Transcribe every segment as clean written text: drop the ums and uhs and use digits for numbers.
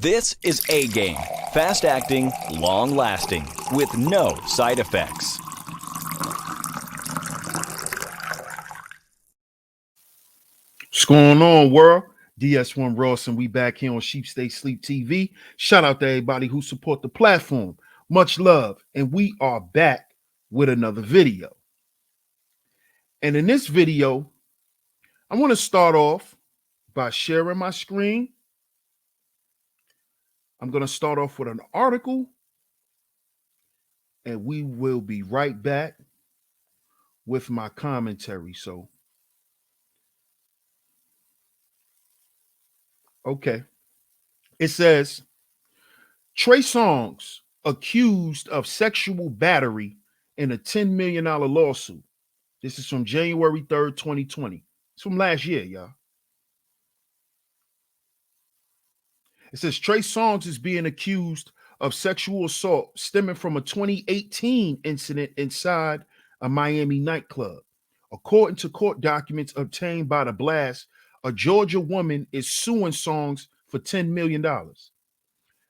This is A-Game. Fast acting, long lasting, with no side effects. What's going on, world? DS1 Ross, and we back here on SHEEPSTAYSLEEPTV. Shout out to everybody who support the platform. Much love. And we are back with another video. And in this video, I want to start off by sharing my screen. I'm going to start off with an article, and we will be right back with my commentary. So, okay. It says, Trey Songz accused of sexual battery in a $10 million lawsuit. This is from January 3rd, 2020. It's from last year, y'all. It says Trey Songz is being accused of sexual assault stemming from a 2018 incident inside a Miami nightclub. According to court documents obtained by The Blast, a Georgia woman is suing Songz for $10 million.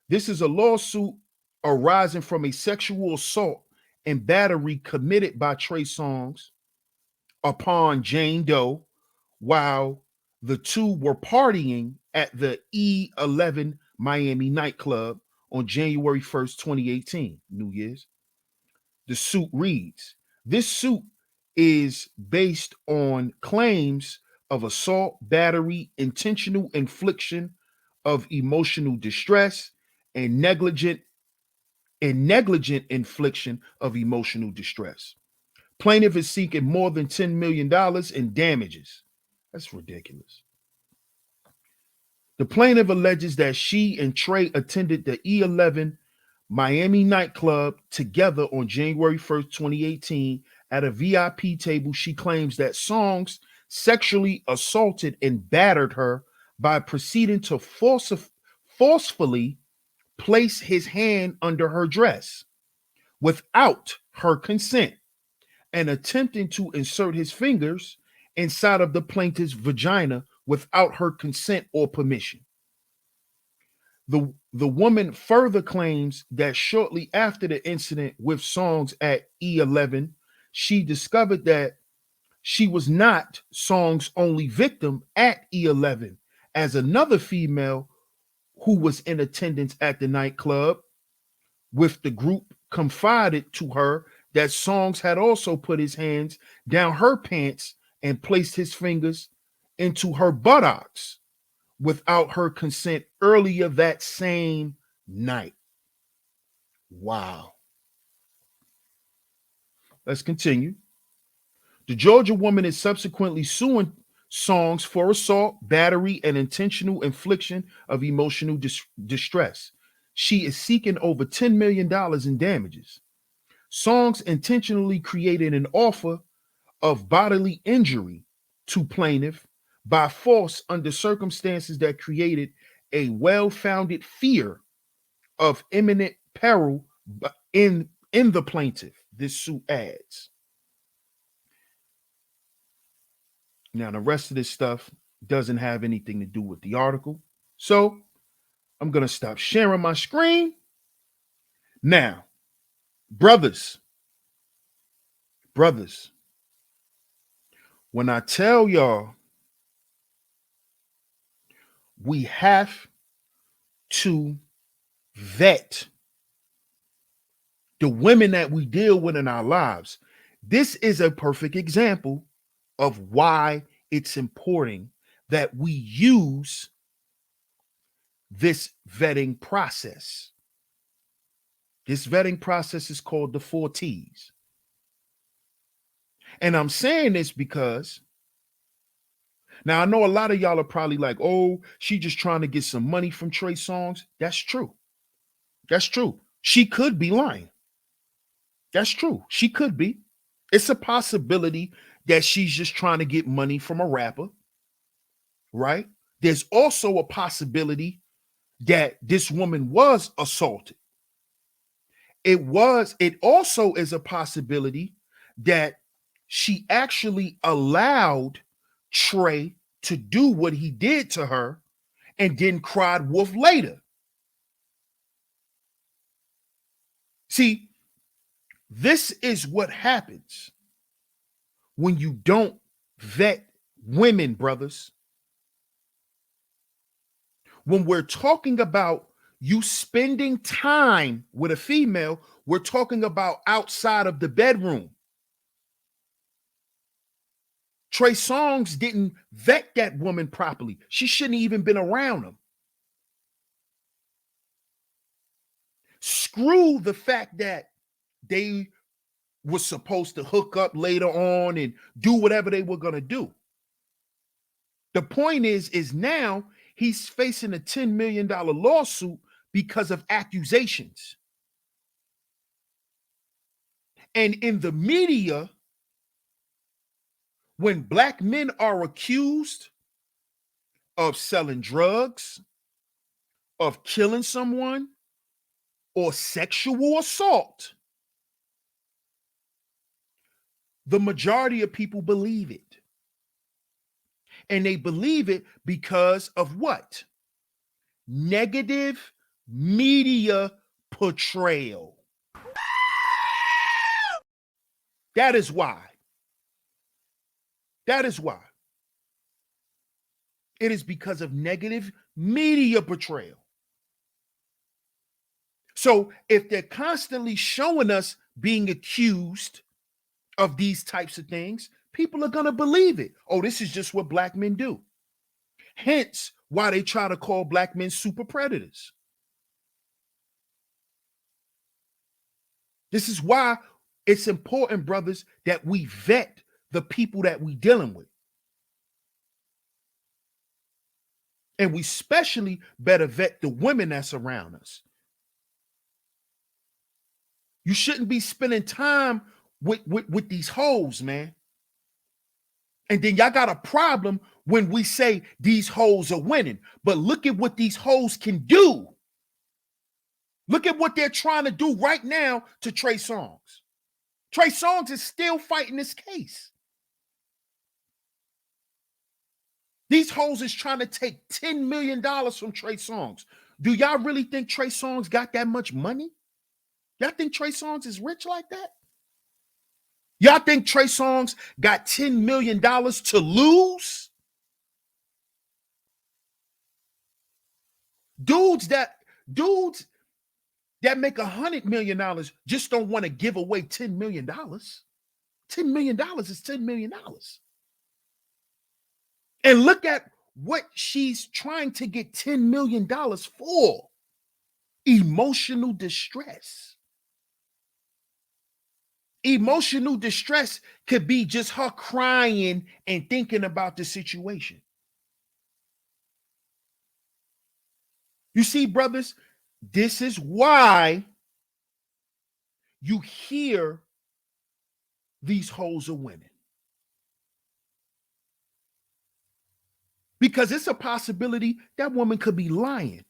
This is a lawsuit arising from a sexual assault and battery committed by Trey Songz upon Jane Doe while the two were partying at the E11 Miami nightclub on January 1st, 2018, New Year's. The suit reads, this suit is based on claims of assault, battery, intentional infliction of emotional distress, and negligent infliction of emotional distress. Plaintiff is seeking more than $10 million in damages. That's ridiculous. The plaintiff alleges that she and Trey attended the E11 Miami nightclub together on January 1st, 2018. At a VIP table, she claims that Songz sexually assaulted and battered her by proceeding to forcefully place his hand under her dress without her consent and attempting to insert his fingers inside of the plaintiff's vagina without her consent or permission. The woman further claims that shortly after the incident with Songz at E11, she discovered that she was not Songz' only victim at E11, as another female who was in attendance at the nightclub with the group confided to her that Songz had also put his hands down her pants and placed his fingers into her buttocks without her consent earlier that same night. Wow. Let's continue. The Georgia woman is subsequently suing Songz for assault, battery, and intentional infliction of emotional distress. She is seeking over $10 million in damages. Songz intentionally created an offer of bodily injury to plaintiff by force under circumstances that created a well-founded fear of imminent peril in the plaintiff, this suit adds. Now, the rest of this stuff doesn't have anything to do with the article, so I'm going to stop sharing my screen. Now, brothers, when I tell y'all we have to vet the women that we deal with in our lives, this is a perfect example of why it's important that we use this vetting process. This vetting process is called the 4 T's. And I'm saying this because now I know a lot of y'all are probably like, oh, she just trying to get some money from Trey Songz. That's true. That's true. She could be lying. That's true. She could be. It's a possibility that she's just trying to get money from a rapper, right? There's also a possibility that this woman was assaulted. It also is a possibility that she actually allowed Trey to do what he did to her and then cried wolf later. See, this is what happens when you don't vet women, brothers. When we're talking about you spending time with a female, we're talking about outside of the bedroom. Trey Songz didn't vet that woman properly. She shouldn't even been around him. Screw the fact that they were supposed to hook up later on and do whatever they were going to do. The point is now he's facing a $10 million lawsuit because of accusations. And in the media, when black men are accused of selling drugs, of killing someone, or sexual assault, the majority of people believe it. And they believe it because of what? Negative media portrayal. That is why. That is why. It is because of negative media portrayal. So if they're constantly showing us being accused of these types of things, people are going to believe it. Oh, this is just what black men do. Hence why they try to call black men super predators. This is why it's important, brothers, that we vet the people that we dealing with. And we especially better vet the women that's around us. You shouldn't be spending time with these hoes, man. And then y'all got a problem when we say these hoes are winning. But look at what these hoes can do. Look at what they're trying to do right now to Trey Songz. Trey Songz is still fighting this case. These hoes is trying to take $10 million from Trey Songz. Do y'all really think Trey Songz got that much money? Y'all think Trey Songz is rich like that? Y'all think Trey Songz got $10 million to lose? Dudes that make $100 million just don't want to give away $10 million. $10 million is $10 million. And look at what she's trying to get $10 million for. Emotional distress. Emotional distress could be just her crying and thinking about the situation. You see, brothers, this is why you hear these hoes are winning. Because it's a possibility that woman could be lying.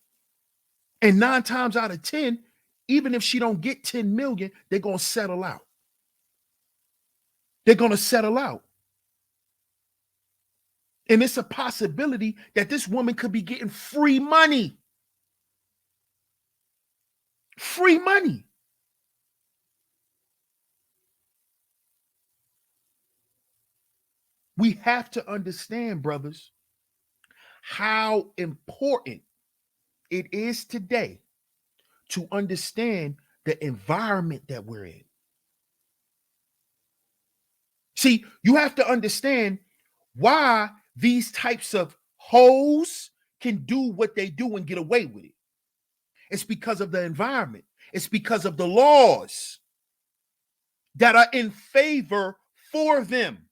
And 9 times out of 10, even if she don't get 10 million, they're going to settle out. They're going to settle out. And it's a possibility that this woman could be getting free money. Free money. We have to understand, brothers, how important it is today to understand the environment that we're in. See, you have to understand why these types of hoes can do what they do and get away with it. It's because of the environment. It's because of the laws that are in favor for them.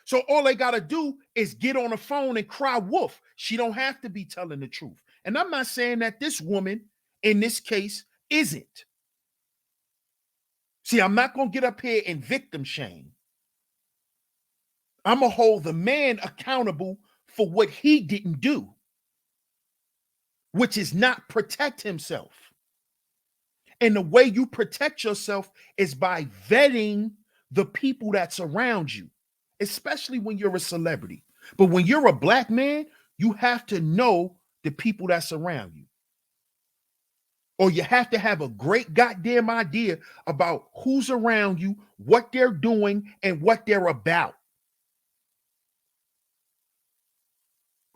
So all they got to do is get on the phone and cry wolf. She don't have to be telling the truth. And I'm not saying that this woman in this case isn't. See, I'm not going to get up here and victim shame. I'm going to hold the man accountable for what he didn't do, which is not protect himself. And the way you protect yourself is by vetting the people that's around you, especially when you're a celebrity. But when you're a black man, you have to know the people that's around you. or you have to have a great goddamn idea about who's around you, what they're doing, and what they're about.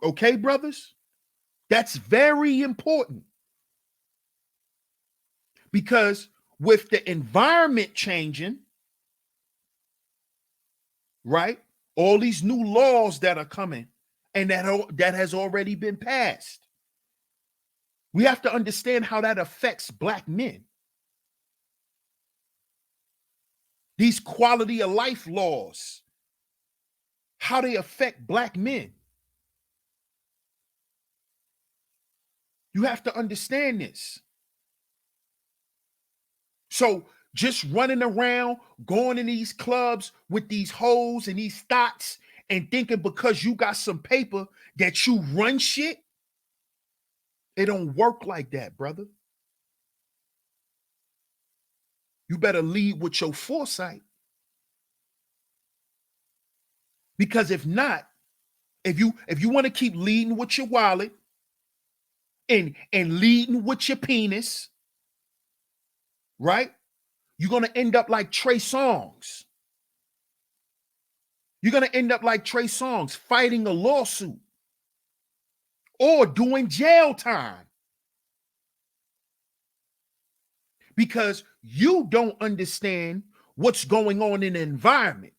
Okay, brothers? That's very important, because with the environment changing, right? All these new laws that are coming and that has already been passed. We have to understand how that affects black men. These quality of life laws, how they affect black men. You have to understand this. So just running around, going in these clubs with these hoes and these thoughts and thinking because you got some paper that you run shit, it don't work like that, brother. You better lead with your foresight. Because if not, if you want to keep leading with your wallet and leading with your penis, right? You're gonna end up like Trey Songz. You're gonna end up like Trey Songz, fighting a lawsuit or doing jail time because you don't understand what's going on in the environment.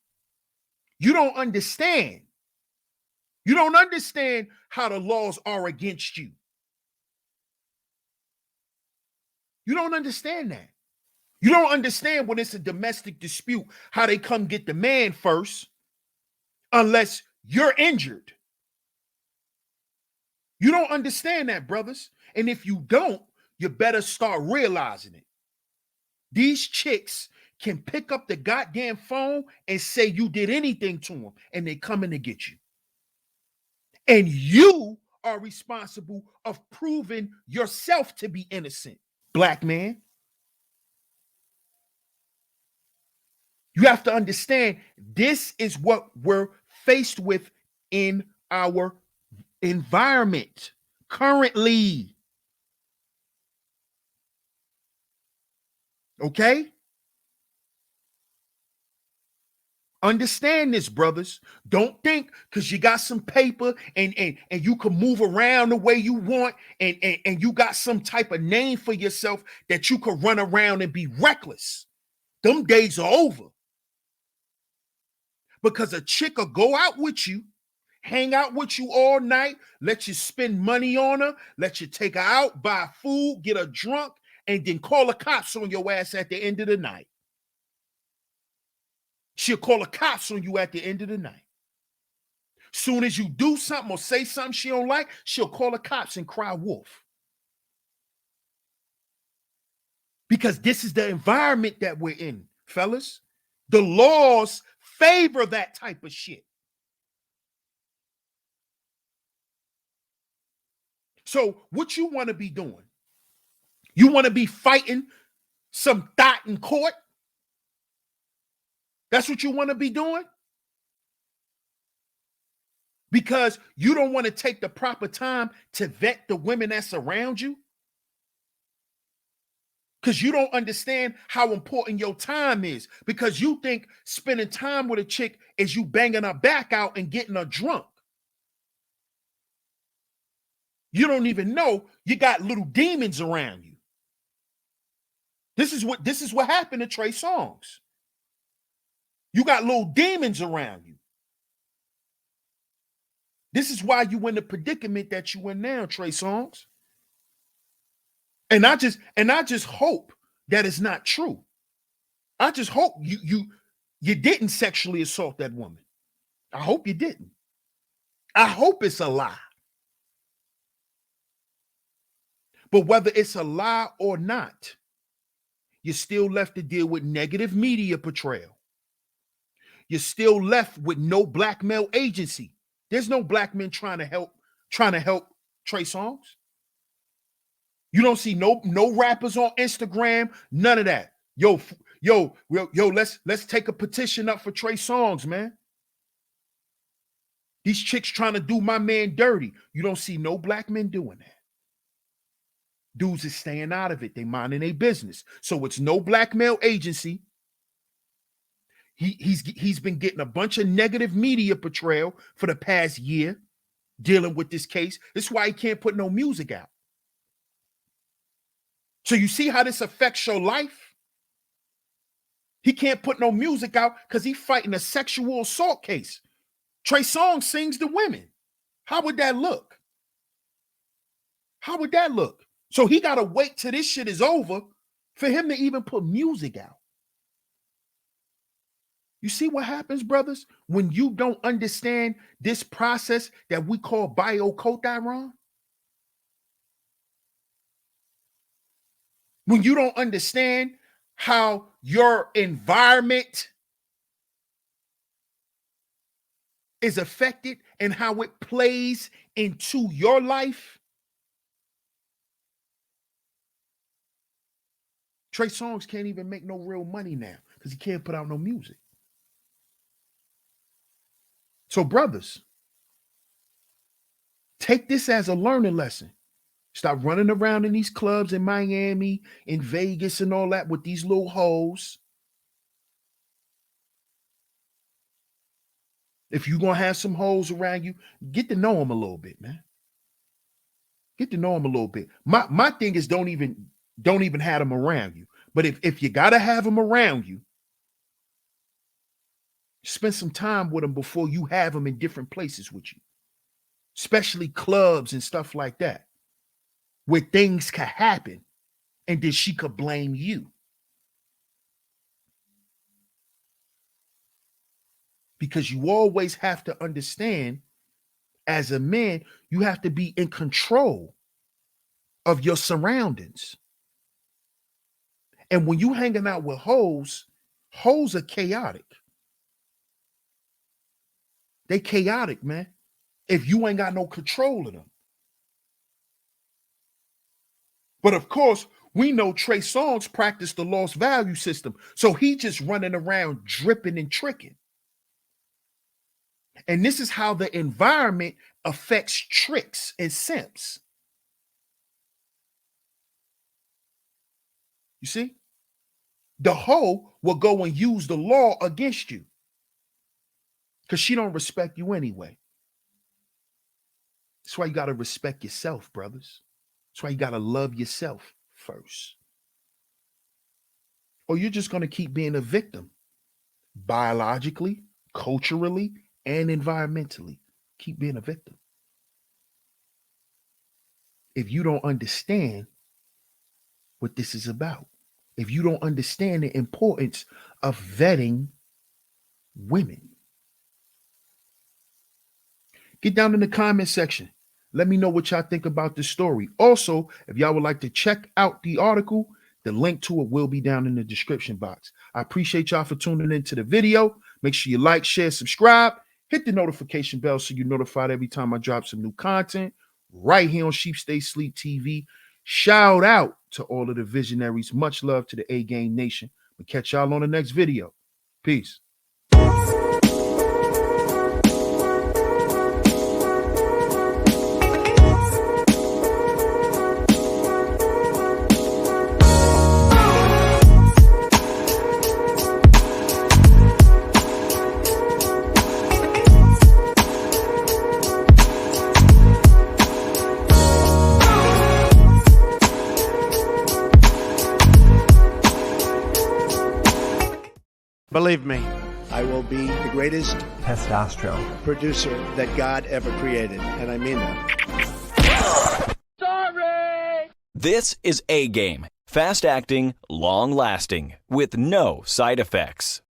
You don't understand. You don't understand how the laws are against you. You don't understand that. You don't understand when it's a domestic dispute, how they come get the man first, unless you're injured. You don't understand that, brothers. And if you don't, you better start realizing it. These chicks can pick up the goddamn phone and say you did anything to them, and they coming to get you. And you are responsible of proving yourself to be innocent, black man. You have to understand this is what we're faced with in our environment currently. Okay? Understand this, brothers. Don't think because you got some paper and you can move around the way you want and you got some type of name for yourself that you can run around and be reckless. Them days are over. Because a chick will go out with you, hang out with you all night, let you spend money on her, let you take her out, buy food, get her drunk, and then call the cops on your ass at the end of the night. She'll call the cops on you at the end of the night. Soon as you do something or say something she don't like, she'll call the cops and cry wolf. Because this is the environment that we're in, fellas. The laws favor that type of shit. So what you want to be doing? You want to be fighting some thought in court? That's what you want to be doing? Because you don't want to take the proper time to vet the women that's around you? Because you don't understand how important your time is. Because you think spending time with a chick is you banging her back out and getting her drunk. You don't even know you got little demons around you. This is what happened to Trey Songz. You got little demons around you. This is why you in the predicament that you in now, Trey Songz. And I just hope that it's not true. I just hope you didn't sexually assault that woman. I hope you didn't. I hope it's a lie. But whether it's a lie or not, you're still left to deal with negative media portrayal. You're still left with no black male agency. There's no black men trying to help Trey Songz. You don't see no rappers on Instagram, none of that. Yo, let's take a petition up for Trey Songz, man. These chicks trying to do my man dirty. You don't see no black men doing that. Dudes is staying out of it. They minding their business. So it's no blackmail agency. He's been getting a bunch of negative media portrayal for the past year dealing with this case. That's why he can't put no music out. So you see how this affects your life? He can't put no music out because he's fighting a sexual assault case. Trey Songz sings to women. How would that look? How would that look? So he got to wait till this shit is over for him to even put music out. You see what happens, brothers, when you don't understand this process that we call biocothyron? When you don't understand how your environment is affected and how it plays into your life. Trey Songz can't even make no real money now because he can't put out no music. So, brothers, take this as a learning lesson. Stop running around in these clubs in Miami, in Vegas, and all that with these little hoes. If you're going to have some hoes around you, get to know them a little bit, man. Get to know them a little bit. My thing is don't even have them around you. But if you got to have them around you, spend some time with them before you have them in different places with you, especially clubs and stuff like that, where things could happen and then she could blame you. Because you always have to understand, as a man, you have to be in control of your surroundings. And when you hanging out with hoes are chaotic. They chaotic, man, if you ain't got no control of them. But of course, we know Trey Songz practiced the lost value system. So he just running around dripping and tricking. And this is how the environment affects tricks and simps. You see? The hoe will go and use the law against you because she don't respect you anyway. That's why you got to respect yourself, brothers. That's why you got to love yourself first. Or you're just going to keep being a victim biologically, culturally, and environmentally. Keep being a victim. If you don't understand what this is about, if you don't understand the importance of vetting women, get down in the comment section. Let me know what y'all think about this story. Also, if y'all would like to check out the article, the link to it will be down in the description box. I appreciate y'all for tuning into the video. Make sure you like, share, subscribe. Hit the notification bell so you're notified every time I drop some new content right here on SheepSTAYSLEEPTV. Shout out to all of the visionaries. Much love to the A-Game Nation. We'll catch y'all on the next video. Peace. Believe me, I will be the greatest testosterone producer that God ever created, and I mean that. Sorry! This is A-Game. Fast acting, long lasting, with no side effects.